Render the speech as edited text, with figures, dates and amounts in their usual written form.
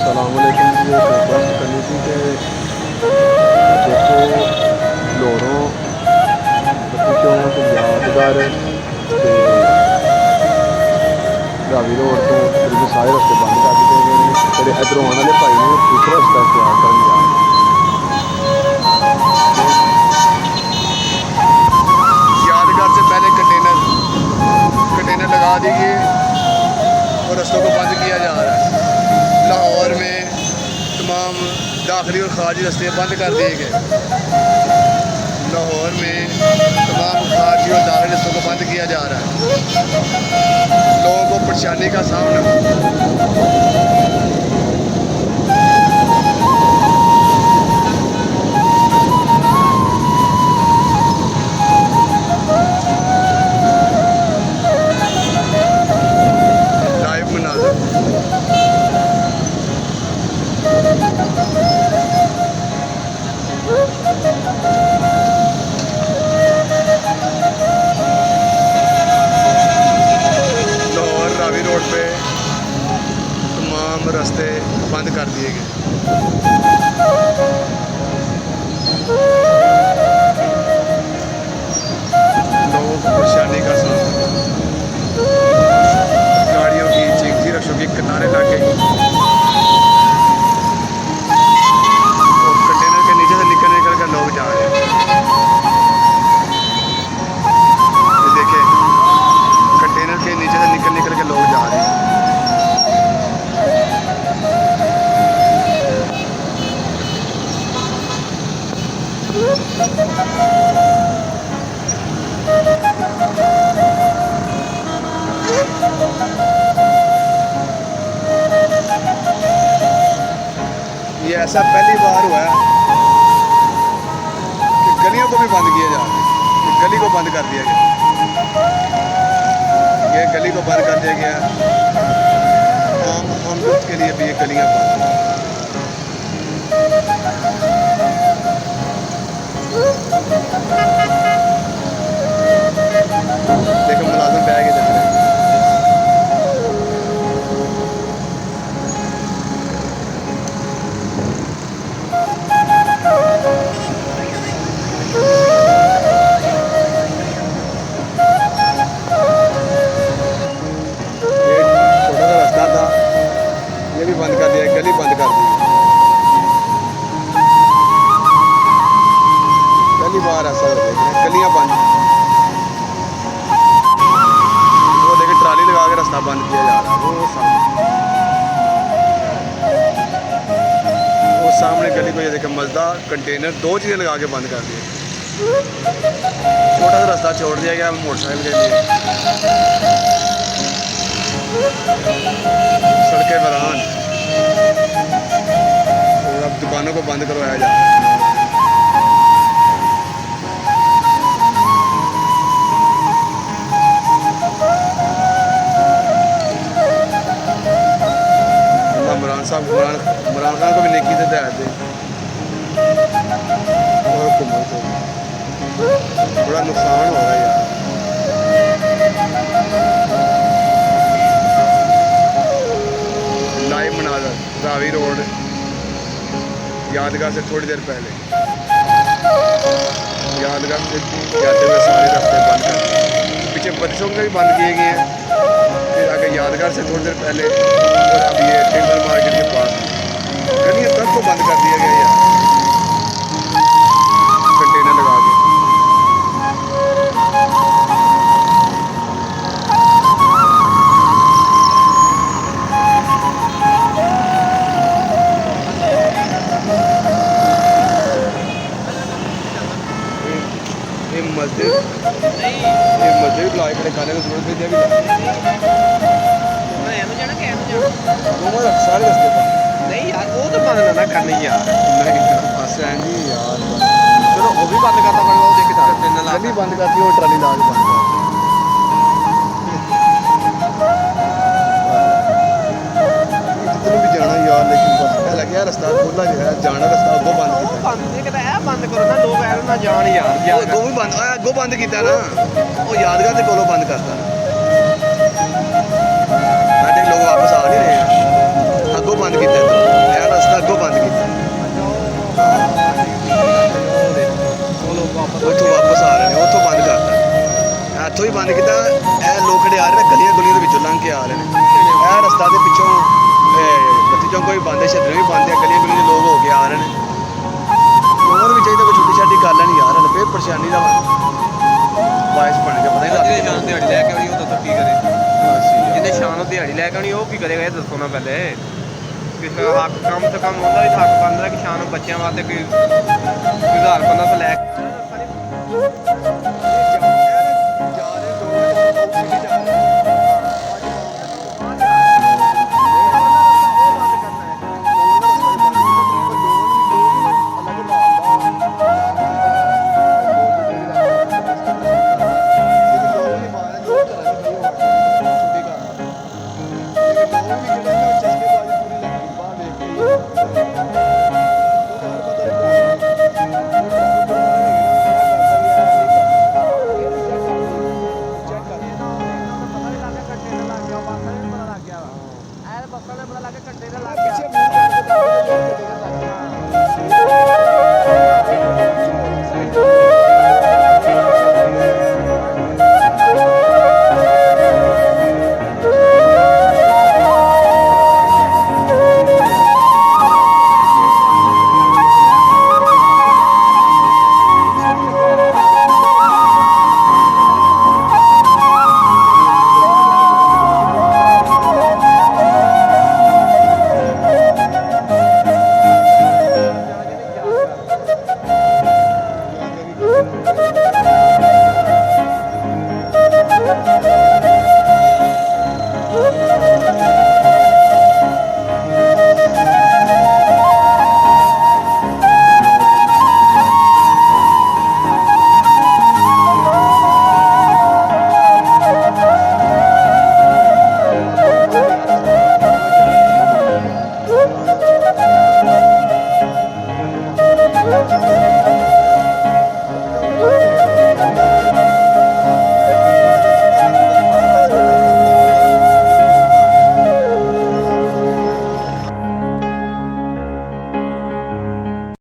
सलामकुम जी। एक रिक्वेस्ट करनी थी कि देखो लोरों बत्ती चौक यादगार ते रावी रोड तो तकरीबन सारे रस्ते बंद कर दिए गए हैं। जोड़े इधरों आने वाले भाई ने दूसरा रस्ता इख्तियार करन जा रहे हैं। यादगार से पहले कंटेनर लगा दिए और रस्तों को बंद किया जा रहा है। लाहौर में तमाम दाखिली और खारजी रस्ते बंद कर दिए गए। लाहौर में तमाम खारजी और दाखिली रस्तों को बंद किया जा रहा है। लोगों को परेशानी का सामना लाइव मनाजर लाहौर रावी रोड पे तमाम रास्ते बंद कर दिए गए। लोगों को परेशानी का सामना, गाड़ियों की चीखती रक्षों की किनारे लग गई और कंटेनर के नीचे से निकल कर लोग जा रहे हैं। ये देखें, कंटेनर के नीचे से निकल के लोग जा रहे हैं। ये ऐसा पहली बार हुआ है कि गलियों को भी बंद किया जा रहा है। गली को बंद कर दिया गया, ये गली को बंद कर दिया गया। आम लोग के लिए भी ये गलियां बंद हैं। देखो मुलाजिम बैग जा रहे हैं। बंद कर दिया, गली बंद कर दी। पहली बार ऐसा हो गया, गलियां बंद। वो देखिए ट्राली लगा के रास्ता बंद किया जा रहा है। वो सामने गली को ये देखे मजदा कंटेनर, दो चीज़ें लगा के बंद कर दिए। छोटा सा रास्ता छोड़ दिया गया मोटरसाइकिल के लिए। सड़कें वीरान और अब दुकानों को बंद करवाया जा रहा है। इमरान खान को भी नेकी से हिदायत दे और हुकूमत को बड़ा नुकसान हो रहा है यार। लाइव मनाजर रावी रोड यादगार से थोड़ी देर पहले, यादगार से जाते हुए सारे रास्ते बंद कर दिए। पीछे बच्चों के भी बंद किए गए हैं। फिर आगे यादगार से थोड़ी देर पहले और अब ये टिम्बर मार्केट के पास गलियां तक को बंद कर दिया गया यार, कंटेनर लगा के। मस्जिद बुलाए खड़े खाने को जरूरत भी सारे रस्ते पर नहीं यार, वो तो बंद ना करनी यार। नहीं जी यार, चलो वो भी बंद करना पड़ेगा। वो देखिए गली बंद करती और ट्राली ला के बंद कर। जितने भी जाना यार, लेकिन बस लगे रास्ता खुला जो है, जाना रास्ता अगों बंद करो ना, लोग ऐ ना जान यार। अगों भी बंद, अगों बंद किया ना, वो यादगार के कोलों बंद करता। लोग वापस आ नहीं रहे, अगों बंद किया। ਨੇ ਕਿਦਾਂ ਇਹ ਲੋਕ ਜਿਹੜੇ ਆ ਰਹੇ ਨੇ ਗਲੀਆਂ ਗੁਲੀਆਂ ਦੇ ਵਿੱਚੋਂ ਲੰਘ ਕੇ ਆ ਰਹੇ ਨੇ ਇਹ ਰਸਤਾ ਦੇ ਪਿੱਛੋਂ ਬੱਤੀ ਚੌਂਕ ਵੀ ਬੰਦ ਹੈ ਛੱਡਣੇ ਵੀ ਬੰਦ ਹੈ ਗਲੀਆਂ ਗੁਲੀਆਂ ਦੇ ਲੋਕ ਹੋ ਕੇ ਆ ਰਹੇ ਨੇ ਲੋਕਾਂ ਨੂੰ ਵੀ ਚਾਹੀਦਾ ਕੋਈ ਛੋਟੀ ਛਾਟੀ ਗੱਲ ਨਹੀਂ ਯਾਰ ਹਲੇ ਫੇਰ ਪਰੇਸ਼ਾਨੀ ਦਾ ਬਾਇਸ ਬਣ ਗਿਆ ਪਤਾ ਨਹੀਂ ਜਿਹਨੇ ਲੱਗਦਾ ਸ਼ਾਨ ਦਿਹਾੜੀ ਲੈ ਕੇ ਆਉਣੀ ਉਹ ਦੱਸੋ ਕੀ ਕਰੇ ਜਿਹਨੇ ਸ਼ਾਨ ਨੂੰ ਦਿਹਾੜੀ ਲੈ ਕੇ ਆਉਣੀ ਉਹ ਕੀ ਕਰੇਗਾ ਇਹ ਦੱਸੋ ਨਾ ਪਹਿਲੇ ਕਿਸੇ ਹੱਕ ਕਮ ਤੋਂ ਕਮ ਉਹਦਾ ਵੀ ਹੱਕ ਬਣਦਾ ਕਿ ਸ਼ਾਨ ਨੂੰ ਬੱਚਿਆਂ ਵਾਸਤੇ ਕੋਈ 1000-1500 ਲੈ ਕੇ ਬੱਸਾਂ ਦਾ ਪਤਾ ਲੱਗ ਗਿਆ ਘੰਟੇ ਦਾ ਲੱਗ ਗਿਆ